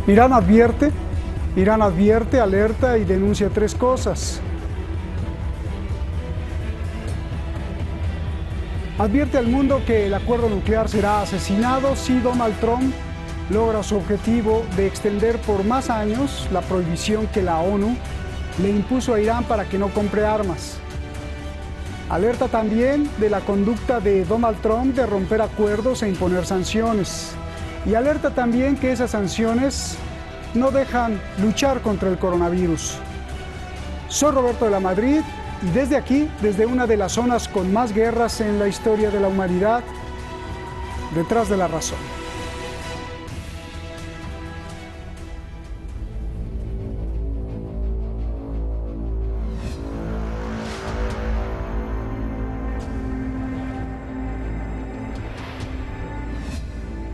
Irán advierte, alerta y denuncia 3 cosas. Advierte al mundo que el acuerdo nuclear será asesinado si Donald Trump logra su objetivo de extender por más años la prohibición que la ONU le impuso a Irán para que no compre armas. Alerta también de la conducta de Donald Trump de romper acuerdos e imponer sanciones. Y alerta también que esas sanciones no dejan luchar contra el coronavirus. Soy Roberto de la Madrid y desde aquí, desde una de las zonas con más guerras en la historia de la humanidad, detrás de la razón.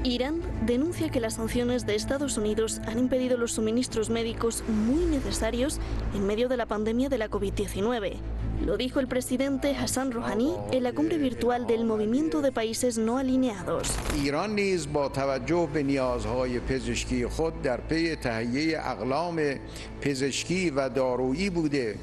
Irán denuncia que las sanciones de Estados Unidos han impedido los suministros médicos muy necesarios en medio de la pandemia de la COVID-19. Lo dijo el presidente Hassan Rouhani en la cumbre virtual del Movimiento de Países No Alineados. ایران نیز با توجه به نیازهای پزشکی خود در پی تهیه اقلام پزشکی و دارویی بوده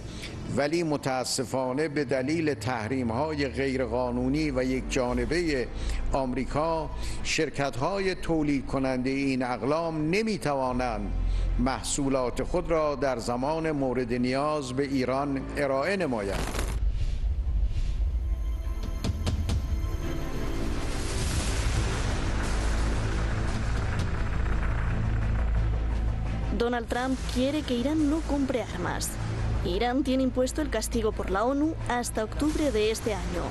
ولی متاسفانه به دلیل تحریم‌های غیرقانونی و یکجانبه آمریکا شرکت‌های تولید کننده این اقلام نمی‌توانند محصولات خود را در زمان مورد نیاز به ایران ارائه نمایند. Donald Trump quiere que Irán no compre armas. Irán tiene impuesto el castigo por la ONU hasta octubre de este año.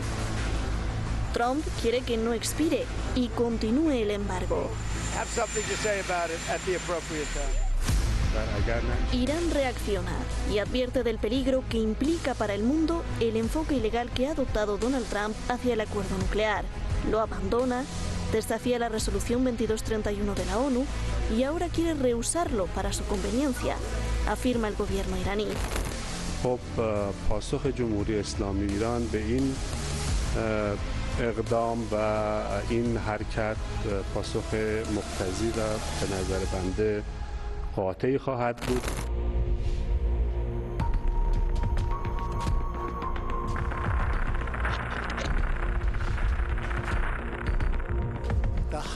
Trump quiere que no expire y continúe el embargo. Irán reacciona y advierte del peligro que implica para el mundo el enfoque ilegal que ha adoptado Donald Trump hacia el acuerdo nuclear. Lo abandona, desafía la resolución 2231 de la ONU y ahora quiere rehusarlo para su conveniencia, afirma el gobierno iraní. خب پاسخ جمهوری اسلامی ایران به این اقدام و این حرکت پاسخ مقتضی و به نظر بنده قاطعی خواهد بود.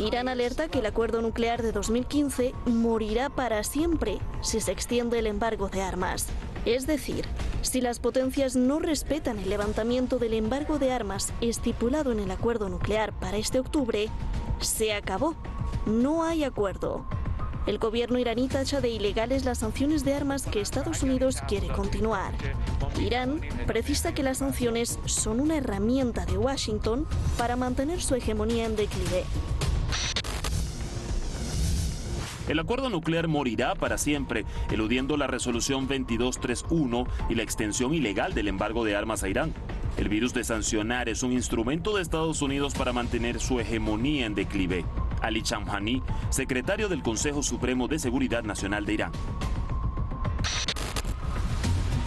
Irán alerta que el acuerdo nuclear de 2015 morirá para siempre si se extiende el embargo de armas. Es decir, si las potencias no respetan el levantamiento del embargo de armas estipulado en el acuerdo nuclear para este octubre, se acabó. No hay acuerdo. El gobierno iraní tacha de ilegales las sanciones de armas que Estados Unidos quiere continuar. Irán precisa que las sanciones son una herramienta de Washington para mantener su hegemonía en declive. El acuerdo nuclear morirá para siempre, eludiendo la resolución 2231 y la extensión ilegal del embargo de armas a Irán. El virus de sancionar es un instrumento de Estados Unidos para mantener su hegemonía en declive. Ali Shamkhani, secretario del Consejo Supremo de Seguridad Nacional de Irán.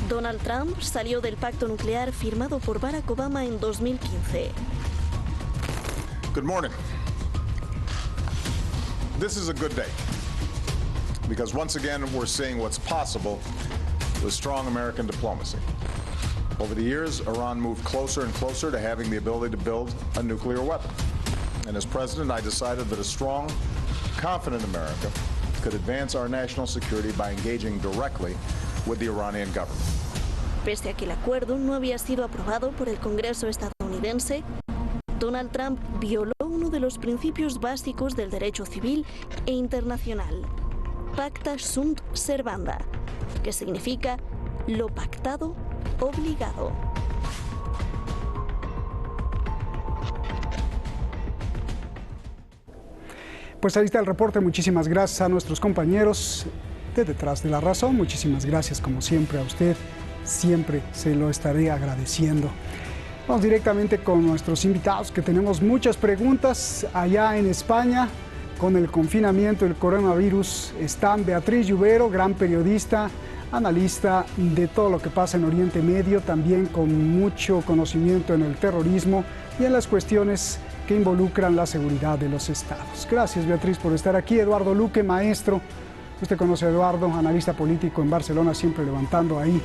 Donald Trump salió del pacto nuclear firmado por Barack Obama en 2015. Good morning. This is a good day, because once again we're seeing what's possible with strong American diplomacy. Over the years, Iran moved closer and closer to having the ability to build a nuclear weapon. And as president, I decided that a strong, confident America could advance our national security by engaging directly with the Iranian government. Pese a que el acuerdo no había sido aprobado por el Congreso estadounidense, Donald Trump violó uno de los principios básicos del derecho civil e internacional, Pacta sunt servanda, que significa lo pactado, obligado. Pues ahí está el reporte. Muchísimas gracias a nuestros compañeros de Detrás de la Razón. Muchísimas gracias, como siempre, a usted. Siempre se lo estaré agradeciendo. Vamos directamente con nuestros invitados, que tenemos muchas preguntas allá en España. Con el confinamiento del coronavirus están Beatriz Lluvero, gran periodista, analista de todo lo que pasa en Oriente Medio, también con mucho conocimiento en el terrorismo y en las cuestiones que involucran la seguridad de los estados. Gracias, Beatriz, por estar aquí. Eduardo Luque, maestro, Usted conoce a Eduardo, analista político en Barcelona, siempre levantando ahí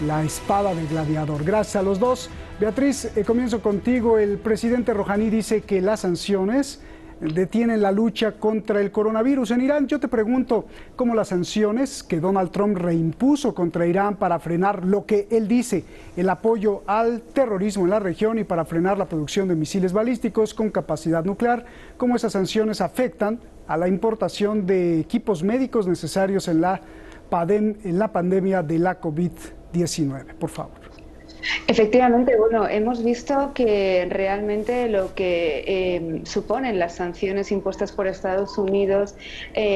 la espada del gladiador. Gracias a los dos. Beatriz, comienzo contigo. El presidente Rouhani dice que las sanciones detienen la lucha contra el coronavirus en Irán. Yo te pregunto, ¿cómo las sanciones que Donald Trump reimpuso contra Irán para frenar lo que él dice, el apoyo al terrorismo en la región y para frenar la producción de misiles balísticos con capacidad nuclear, cómo esas sanciones afectan a la importación de equipos médicos necesarios en la pandemia de la COVID-19? Por favor. Efectivamente, bueno, hemos visto que realmente lo que suponen las sanciones impuestas por Estados Unidos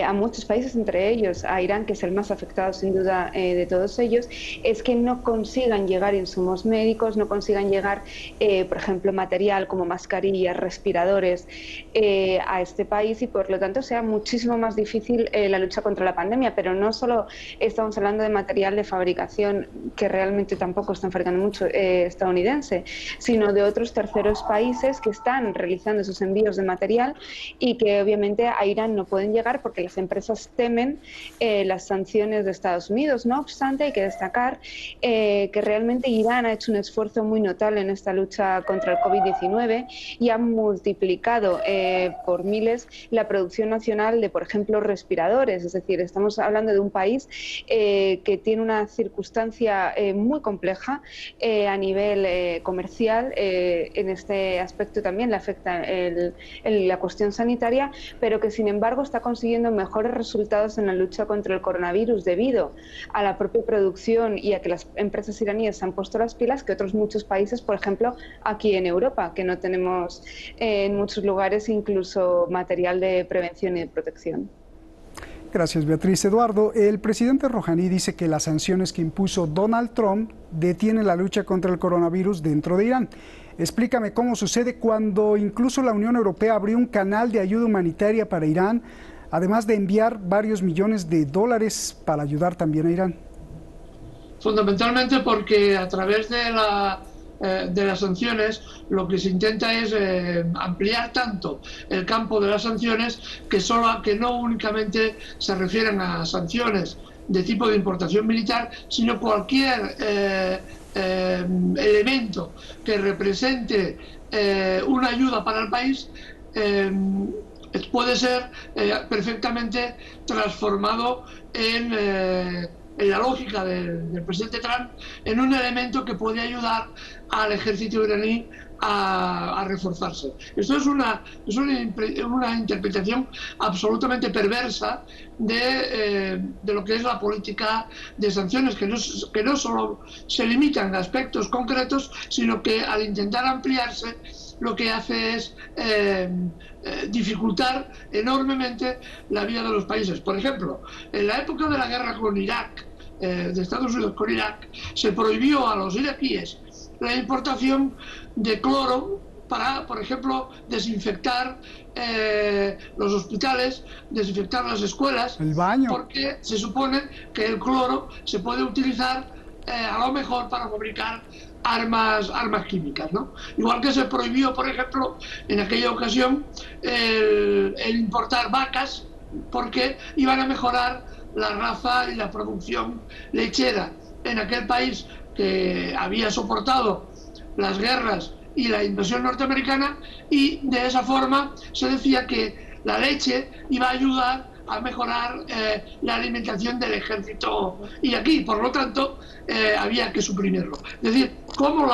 a muchos países, entre ellos a Irán, que es el más afectado sin duda de todos ellos, es que no consigan llegar insumos médicos, no consigan llegar, por ejemplo, material como mascarillas, respiradores a este país, y por lo tanto sea muchísimo más difícil la lucha contra la pandemia. Pero no solo estamos hablando de material de fabricación, que realmente tampoco están fabricando mucho estadounidense, sino de otros terceros países que están realizando esos envíos de material y que obviamente a Irán no pueden llegar porque las empresas temen las sanciones de Estados Unidos. No obstante, hay que destacar que realmente Irán ha hecho un esfuerzo muy notable en esta lucha contra el COVID-19 y ha multiplicado por miles la producción nacional de, por ejemplo, respiradores. Es decir, estamos hablando de un país que tiene una circunstancia muy compleja a nivel comercial. En este aspecto también le afecta la cuestión sanitaria, pero que sin embargo está consiguiendo mejores resultados en la lucha contra el coronavirus debido a la propia producción y a que las empresas iraníes se han puesto las pilas que otros muchos países, por ejemplo aquí en Europa, que no tenemos en muchos lugares incluso material de prevención y de protección. Gracias, Beatriz. Eduardo, el presidente Rouhani dice que las sanciones que impuso Donald Trump detienen la lucha contra el coronavirus dentro de Irán. Explícame cómo sucede cuando incluso la Unión Europea abrió un canal de ayuda humanitaria para Irán, además de enviar varios millones de dólares para ayudar también a Irán. Fundamentalmente porque a través de las sanciones lo que se intenta es ampliar tanto el campo de las sanciones que no únicamente se refieren a sanciones de tipo de importación militar, sino cualquier elemento que represente una ayuda para el país puede ser perfectamente transformado en la lógica del presidente Trump en un elemento que puede ayudar al ejército iraní a reforzarse. Esto es una interpretación absolutamente perversa de lo que es la política de sanciones, que no solo se limitan a aspectos concretos, sino que al intentar ampliarse lo que hace es dificultar enormemente la vida de los países. Por ejemplo, en la época de la guerra con Irak, de Estados Unidos con Irak, se prohibió a los iraquíes la importación de cloro para, por ejemplo, desinfectar los hospitales, desinfectar las escuelas, el baño, porque se supone que el cloro se puede utilizar a lo mejor para fabricar armas químicas, ¿no? Igual que se prohibió, por ejemplo, en aquella ocasión el importar vacas, porque iban a mejorar la raza y la producción lechera en aquel país que había soportado las guerras y la invasión norteamericana, y de esa forma se decía que la leche iba a ayudar a mejorar la alimentación del ejército iraquí, por lo tanto había que suprimirlo. Es decir, cómo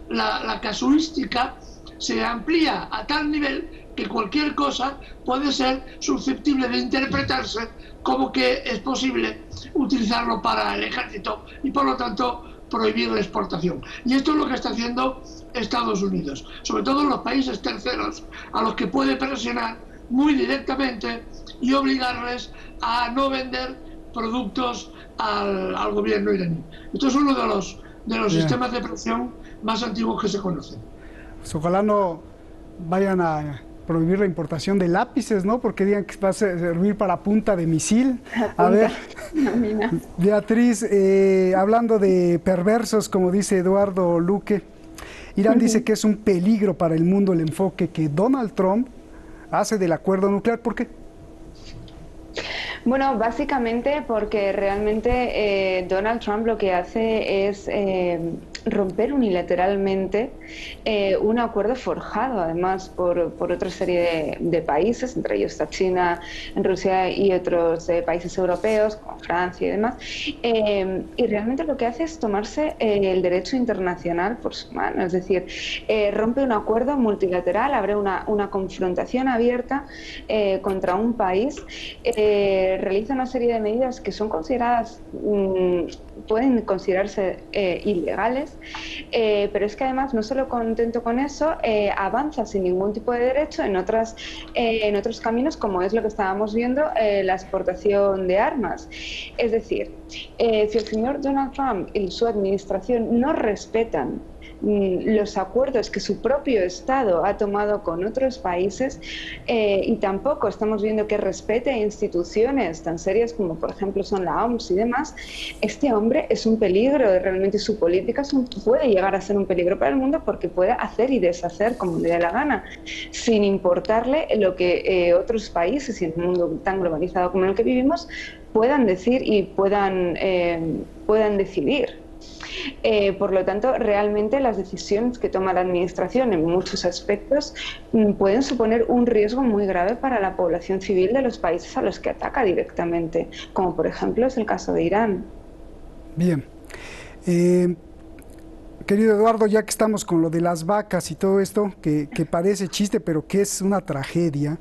la casuística se amplía a tal nivel que cualquier cosa puede ser susceptible de interpretarse como que es posible utilizarlo para el ejército y por lo tanto prohibir la exportación. Y esto es lo que está haciendo Estados Unidos, sobre todo en los países terceros, a los que puede presionar muy directamente y obligarles a no vender productos al gobierno iraní. Esto es uno de los sistemas de presión más antiguos que se conocen. Pues ojalá no vayan a prohibir la importación de lápices, ¿no? Porque digan que va a servir para punta de misil. A ver, Beatriz, hablando de perversos, como dice Eduardo Luque, Irán dice que es un peligro para el mundo el enfoque que Donald Trump hace del acuerdo nuclear. ¿Por qué? Bueno, básicamente porque realmente Donald Trump lo que hace es romper unilateralmente un acuerdo forjado además por otra serie de países, entre ellos está China, Rusia y otros países europeos como Francia y demás, y realmente lo que hace es tomarse el derecho internacional por su mano, es decir, rompe un acuerdo multilateral, abre una confrontación abierta contra un país, realiza una serie de medidas que son consideradas, pueden considerarse ilegales, pero es que además no solo contento con eso, avanza sin ningún tipo de derecho en otros caminos, como es lo que estábamos viendo, la exportación de armas. Es decir, si el señor Donald Trump y su administración no respetan los acuerdos que su propio Estado ha tomado con otros países, y tampoco estamos viendo que respete instituciones tan serias como por ejemplo son la OMS y demás, este hombre es un peligro, realmente su política puede llegar a ser un peligro para el mundo porque puede hacer y deshacer como le dé la gana, sin importarle lo que otros países y el mundo tan globalizado como el que vivimos puedan decir y puedan decidir. Por lo tanto, realmente las decisiones que toma la administración en muchos aspectos pueden suponer un riesgo muy grave para la población civil de los países a los que ataca directamente, como por ejemplo es el caso de Irán. Bien. Querido Eduardo, ya que estamos con lo de las vacas y todo esto, que parece chiste, pero que es una tragedia,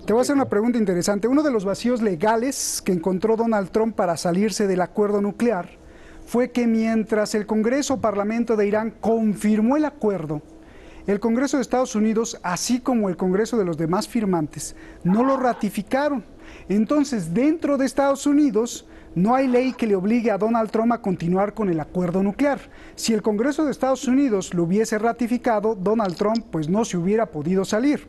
te voy a hacer una pregunta interesante. Uno de los vacíos legales que encontró Donald Trump para salirse del acuerdo nuclear fue que mientras el Congreso o Parlamento de Irán confirmó el acuerdo, el Congreso de Estados Unidos, así como el Congreso de los demás firmantes, no lo ratificaron. Entonces, dentro de Estados Unidos, no hay ley que le obligue a Donald Trump a continuar con el acuerdo nuclear. Si el Congreso de Estados Unidos lo hubiese ratificado, Donald Trump pues no se hubiera podido salir.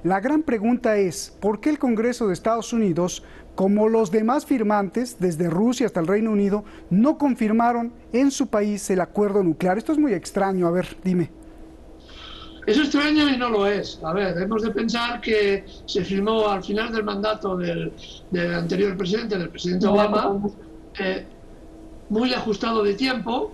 La gran pregunta es, ¿por qué el Congreso de Estados Unidos, como los demás firmantes, desde Rusia hasta el Reino Unido, no confirmaron en su país el acuerdo nuclear? Esto es muy extraño, a ver, dime. Es extraño y no lo es. A ver, hemos de pensar que se firmó al final del mandato del anterior presidente, del presidente Obama, muy ajustado de tiempo,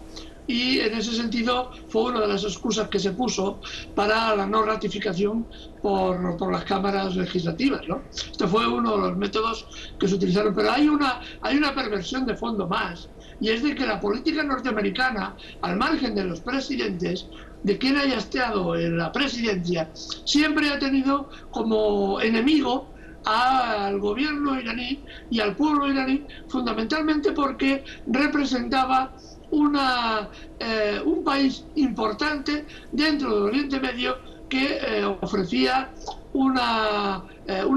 y en ese sentido fue una de las excusas que se puso para la no ratificación por las cámaras legislativas, ¿no? Este fue uno de los métodos que se utilizaron, pero hay una perversión de fondo más, y es de que la política norteamericana, al margen de los presidentes, de quien haya estado en la presidencia, siempre ha tenido como enemigo al gobierno iraní y al pueblo iraní, fundamentalmente porque representaba un país importante dentro del Oriente Medio que ofrecía una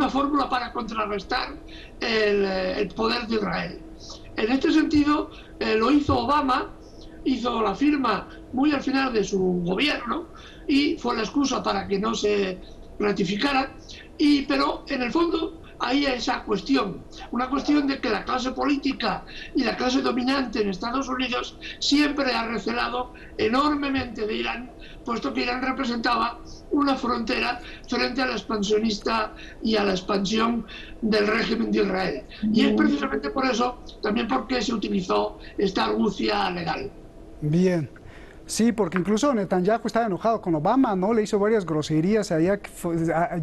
fórmula para contrarrestar el poder de Israel. En este sentido, lo hizo Obama, hizo la firma muy al final de su gobierno y fue la excusa para que no se ratificara, pero en el fondo hay esa cuestión, una cuestión de que la clase política y la clase dominante en Estados Unidos siempre ha recelado enormemente de Irán, puesto que Irán representaba una frontera frente a la expansionista y a la expansión del régimen de Israel. Y es precisamente por eso, también porque se utilizó esta argucia legal. Bien. Sí, porque incluso Netanyahu estaba enojado con Obama, ¿no? Le hizo varias groserías allá,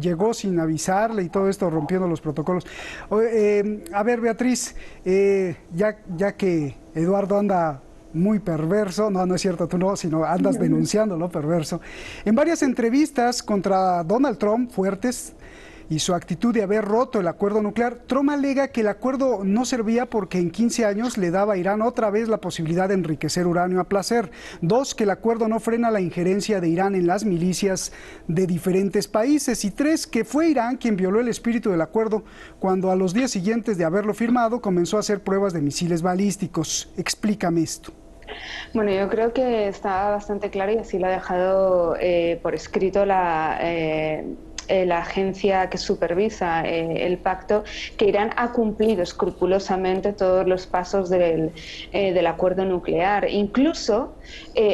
llegó sin avisarle y todo esto, rompiendo los protocolos. A ver, Beatriz, ya que Eduardo anda muy perverso, no es cierto, tú no, sino andas denunciando lo perverso. En varias entrevistas contra Donald Trump, fuertes, y su actitud de haber roto el acuerdo nuclear, Trump alega que el acuerdo no servía porque en 15 años le daba a Irán otra vez la posibilidad de enriquecer uranio a placer. 2, que el acuerdo no frena la injerencia de Irán en las milicias de diferentes países. Y 3, que fue Irán quien violó el espíritu del acuerdo cuando a los días siguientes de haberlo firmado comenzó a hacer pruebas de misiles balísticos. Explícame esto. Bueno, yo creo que está bastante claro y así lo ha dejado por escrito la agencia que supervisa el pacto, que Irán ha cumplido escrupulosamente todos los pasos del acuerdo nuclear. Incluso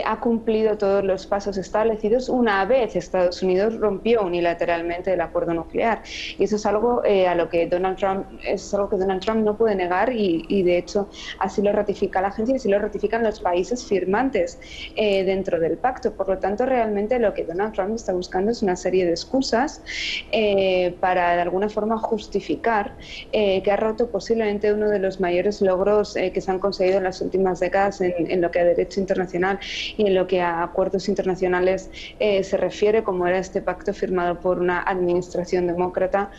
ha cumplido todos los pasos establecidos una vez Estados Unidos rompió unilateralmente el acuerdo nuclear. Y eso es algo a lo que Donald Trump no puede negar y de hecho así lo ratifica la agencia y así lo ratifican los países firmantes dentro del pacto. Por lo tanto, realmente lo que Donald Trump está buscando es una serie de excusas para de alguna forma justificar que ha roto posiblemente uno de los mayores logros que se han conseguido en las últimas décadas en lo que a derecho internacional y en lo que a acuerdos internacionales se refiere, como era este pacto firmado por una administración demócrata,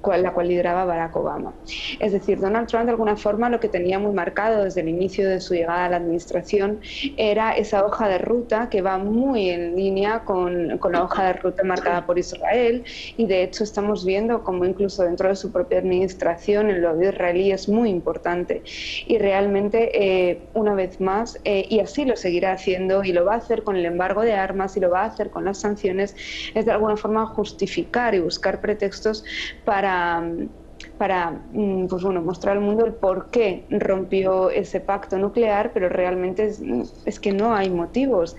la cual lideraba Barack Obama. Es decir, Donald Trump de alguna forma lo que tenía muy marcado desde el inicio de su llegada a la administración era esa hoja de ruta que va muy en línea con la hoja de ruta marcada por Israel, y de hecho estamos viendo como incluso dentro de su propia administración el lobby israelí es muy importante y realmente una vez más, y así lo seguirá haciendo y lo va a hacer con el embargo de armas y lo va a hacer con las sanciones, es de alguna forma justificar y buscar pretextos para pues bueno, mostrar al mundo el por qué rompió ese pacto nuclear, pero realmente es que no hay motivos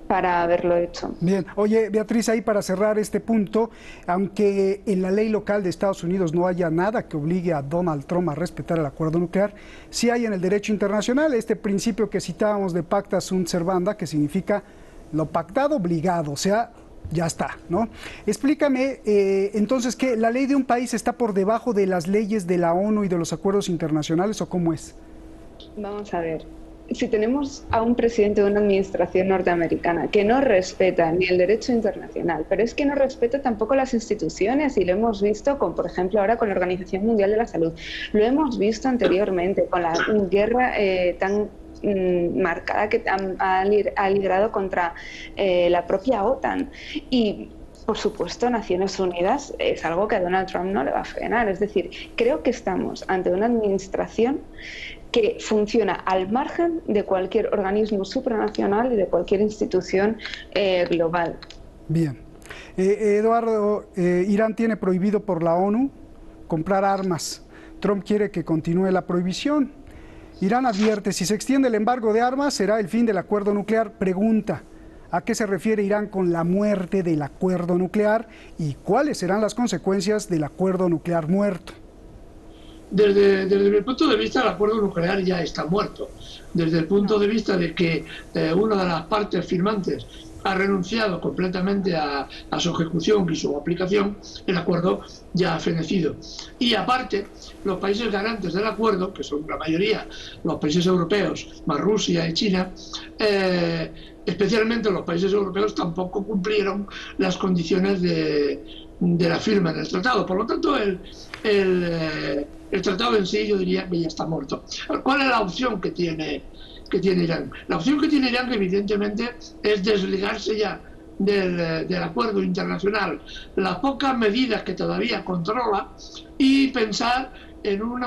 para haberlo hecho. Bien, oye Beatriz, ahí para cerrar este punto, aunque en la ley local de Estados Unidos no haya nada que obligue a Donald Trump a respetar el acuerdo nuclear, sí hay en el derecho internacional este principio que citábamos de pacta sunt servanda, que significa lo pactado obligado, o sea, ya está, ¿no? Explícame, entonces, ¿que la ley de un país está por debajo de las leyes de la ONU y de los acuerdos internacionales o cómo es? Vamos a ver. Si tenemos a un presidente de una administración norteamericana que no respeta ni el derecho internacional, pero es que no respeta tampoco las instituciones, y lo hemos visto con, por ejemplo, ahora con la Organización Mundial de la Salud, lo hemos visto anteriormente con la guerra tan marcada que ha liderado contra la propia OTAN. Y por supuesto, Naciones Unidas es algo que a Donald Trump no le va a frenar. Es decir, creo que estamos ante una administración que funciona al margen de cualquier organismo supranacional y de cualquier institución global. Bien. Eduardo, Irán tiene prohibido por la ONU comprar armas. Trump quiere que continúe la prohibición. Irán advierte, si se extiende el embargo de armas, será el fin del acuerdo nuclear. Pregunta, ¿a qué se refiere Irán con la muerte del acuerdo nuclear y cuáles serán las consecuencias del acuerdo nuclear muerto? Desde mi punto de vista, el acuerdo nuclear ya está muerto. Desde el punto de vista de que una de las partes firmantes ha renunciado completamente a su ejecución y su aplicación, el acuerdo ya ha fenecido. Y aparte, los países garantes del acuerdo, que son la mayoría los países europeos, más Rusia y China, especialmente los países europeos, tampoco cumplieron las condiciones de la firma del tratado. Por lo tanto, el tratado en sí yo diría que ya está muerto. ¿Cuál es la opción que tiene Irán? La opción que tiene Irán, evidentemente, es desligarse ya del acuerdo internacional, las pocas medidas que todavía controla, y pensar en un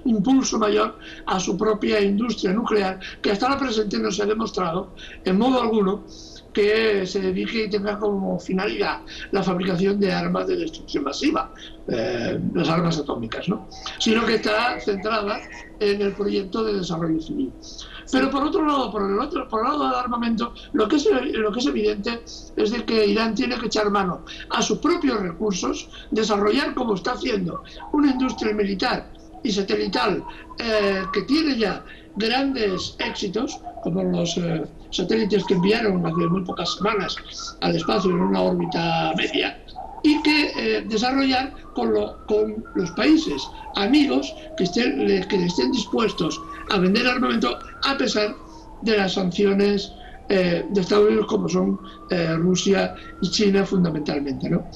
impulso mayor a su propia industria nuclear, que hasta la presente no se ha demostrado en modo alguno que se dedique y tenga como finalidad la fabricación de armas de destrucción masiva, las armas atómicas, ¿no? Sino que está centrada en el proyecto de desarrollo civil. Pero por otro lado, por el lado del armamento, lo que es evidente es de que Irán tiene que echar mano a sus propios recursos, desarrollar, como está haciendo, una industria militar y satelital que tiene ya grandes éxitos, como los satélites que enviaron hace muy pocas semanas al espacio en una órbita media, y que desarrollar con los países amigos que estén dispuestos a vender armamento a pesar de las sanciones de Estados Unidos, como son Rusia y China fundamentalmente, ¿no?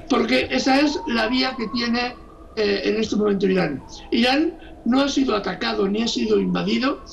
Porque esa es la vía que tiene en este momento Irán. Irán no ha sido atacado ni ha sido invadido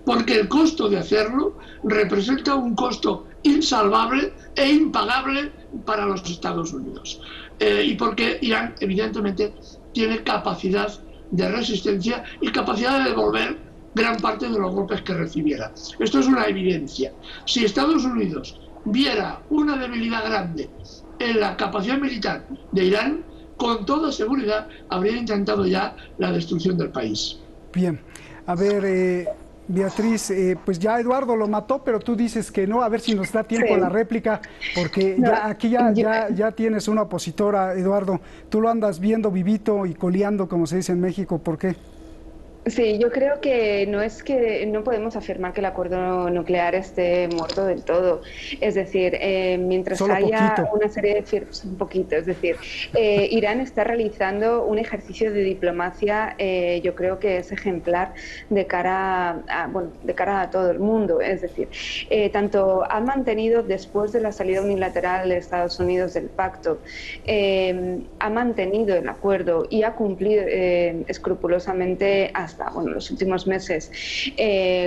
porque el costo de hacerlo representa un costo insalvable e impagable para los Estados Unidos. Y porque Irán, evidentemente, tiene capacidad de resistencia y capacidad de devolver gran parte de los golpes que recibiera. Esto es una evidencia. Si Estados Unidos viera una debilidad grande en la capacidad militar de Irán, con toda seguridad habría intentado ya la destrucción del país. Bien, a ver, Beatriz, pues ya Eduardo lo mató, pero tú dices que no. A ver si nos da tiempo a la réplica, porque no, ya tienes una opositora, Eduardo. Tú lo andas viendo vivito y coleando, como se dice en México. ¿Por qué? Sí, yo creo que no podemos afirmar que el acuerdo nuclear esté muerto del todo. Es decir, mientras haya una serie de firmas, un poquito, es decir, Irán está realizando un ejercicio de diplomacia, yo creo que es ejemplar de cara a todo el mundo. Es decir, tanto ha mantenido, después de la salida unilateral de Estados Unidos del pacto, ha mantenido el acuerdo y ha cumplido escrupulosamente hasta los últimos meses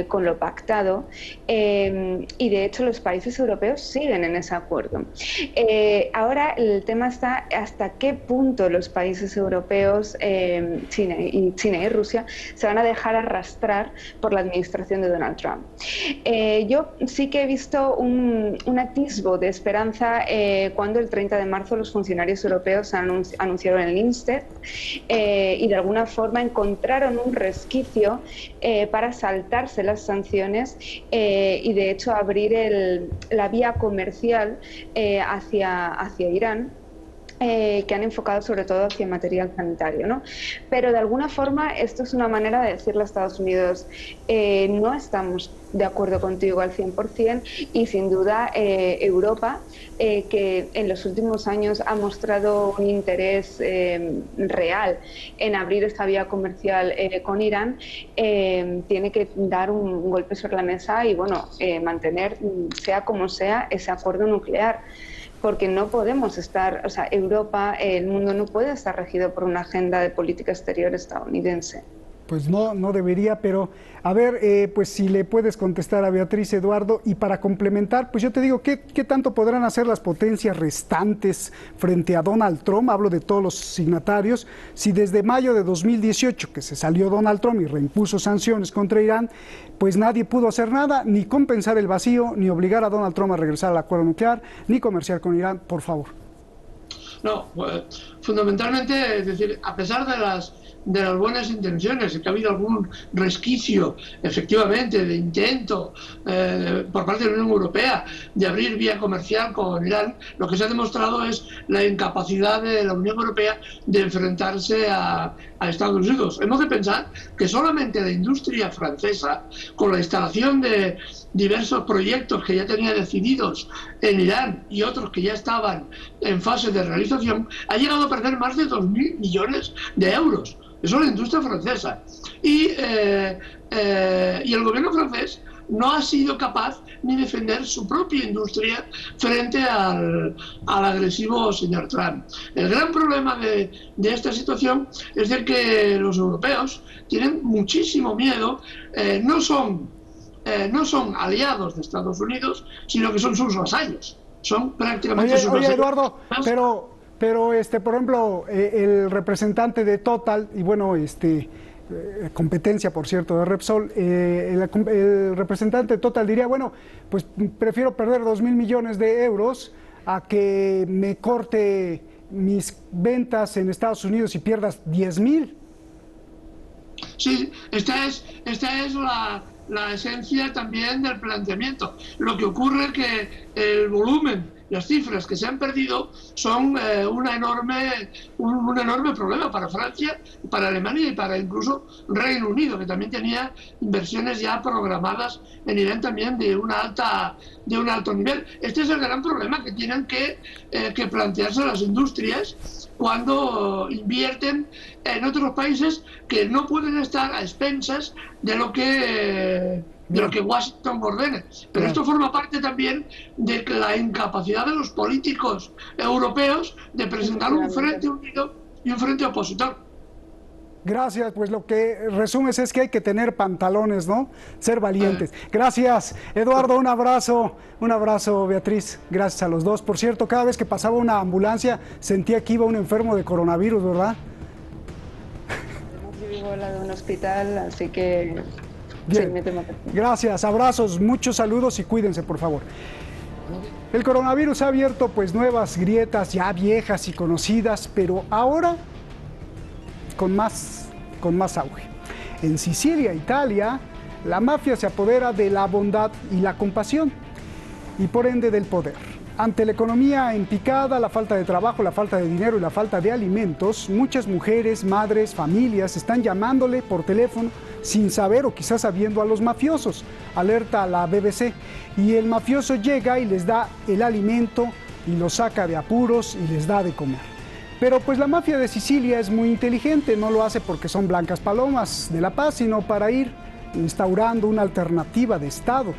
con lo pactado, y de hecho los países europeos siguen en ese acuerdo. Ahora el tema está hasta qué punto los países europeos, China y Rusia, se van a dejar arrastrar por la administración de Donald Trump. Yo sí que he visto un atisbo de esperanza cuando el 30 de marzo los funcionarios europeos anunciaron el INSTED y de alguna forma encontraron un resquicio para saltarse las sanciones y de hecho abrir la vía comercial hacia Irán, que han enfocado sobre todo hacia material sanitario, ¿no? Pero de alguna forma esto es una manera de decirle a Estados Unidos no estamos de acuerdo contigo al 100%, y sin duda Europa, que en los últimos años ha mostrado un interés real en abrir esta vía comercial con Irán, tiene que dar un golpe sobre la mesa y mantener, sea como sea, ese acuerdo nuclear. Porque no podemos estar, Europa, el mundo no puede estar regido por una agenda de política exterior estadounidense. Pues no debería, pero a ver, pues si le puedes contestar a Beatriz, Eduardo, y para complementar, pues yo te digo, ¿qué tanto podrán hacer las potencias restantes frente a Donald Trump? Hablo de todos los signatarios. Si desde mayo de 2018, que se salió Donald Trump y reimpuso sanciones contra Irán, pues nadie pudo hacer nada, ni compensar el vacío, ni obligar a Donald Trump a regresar al acuerdo nuclear, ni comerciar con Irán, por favor. No, fundamentalmente, es decir, a pesar de las buenas intenciones, que ha habido algún resquicio, efectivamente, de intento por parte de la Unión Europea de abrir vía comercial con Irán, lo que se ha demostrado es la incapacidad de la Unión Europea de enfrentarse a Estados Unidos. Hemos de pensar que solamente la industria francesa, con la instalación de diversos proyectos que ya tenía decididos en Irán y otros que ya estaban en fase de realización, ha llegado a perder más de 2.000 millones de euros. Eso es la industria francesa. Y el gobierno francés no ha sido capaz ni defender su propia industria frente al agresivo señor Trump. El gran problema de esta situación es de que los europeos tienen muchísimo miedo, no son aliados de Estados Unidos, sino que son sus vasallos. Son prácticamente sus vasallos. Oye, Eduardo, pero por ejemplo, el representante de Total, y competencia, por cierto, de Repsol, el representante de Total diría, pues prefiero perder 2.000 millones de euros a que me corte mis ventas en Estados Unidos y pierdas 10.000. Sí, esta es la esencia también del planteamiento. Lo que ocurre es que el volumen, las cifras que se han perdido son un enorme problema para Francia, para Alemania y para incluso Reino Unido, que también tenía inversiones ya programadas en Irán también de un alto nivel. Este es el gran problema que tienen que plantearse las industrias cuando invierten en otros países que no pueden estar a expensas de lo que Washington ordene. Pero esto forma parte también de la incapacidad de los políticos europeos de presentar un frente unido y un frente opositor. Gracias, pues lo que resumes es que hay que tener pantalones, ¿no? Ser valientes. Gracias, Eduardo, un abrazo, Beatriz, gracias a los dos. Por cierto, cada vez que pasaba una ambulancia sentía que iba un enfermo de coronavirus, ¿verdad? Yo vivo al lado de un hospital, así que... Bien. Sí, gracias, abrazos, muchos saludos y cuídense, por favor. El coronavirus ha abierto pues nuevas grietas ya viejas y conocidas, pero ahora con más auge. En Sicilia, Italia, la mafia se apodera de la bondad y la compasión y por ende del poder. Ante la economía en picada, la falta de trabajo, la falta de dinero y la falta de alimentos, muchas mujeres, madres, familias están llamándole por teléfono sin saber o quizás sabiendo a los mafiosos. Alerta a la BBC. Y el mafioso llega y les da el alimento y los saca de apuros y les da de comer. Pero pues la mafia de Sicilia es muy inteligente, no lo hace porque son blancas palomas de la paz, sino para ir instaurando una alternativa de Estado,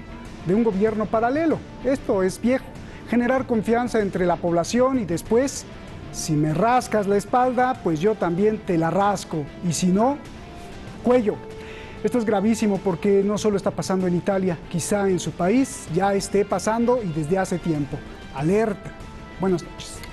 de un gobierno paralelo. Esto es viejo. Generar confianza entre la población y después, si me rascas la espalda, pues yo también te la rasco. Y si no, cuello. Esto es gravísimo porque no solo está pasando en Italia, quizá en su país ya esté pasando y desde hace tiempo. Alerta. Buenas noches.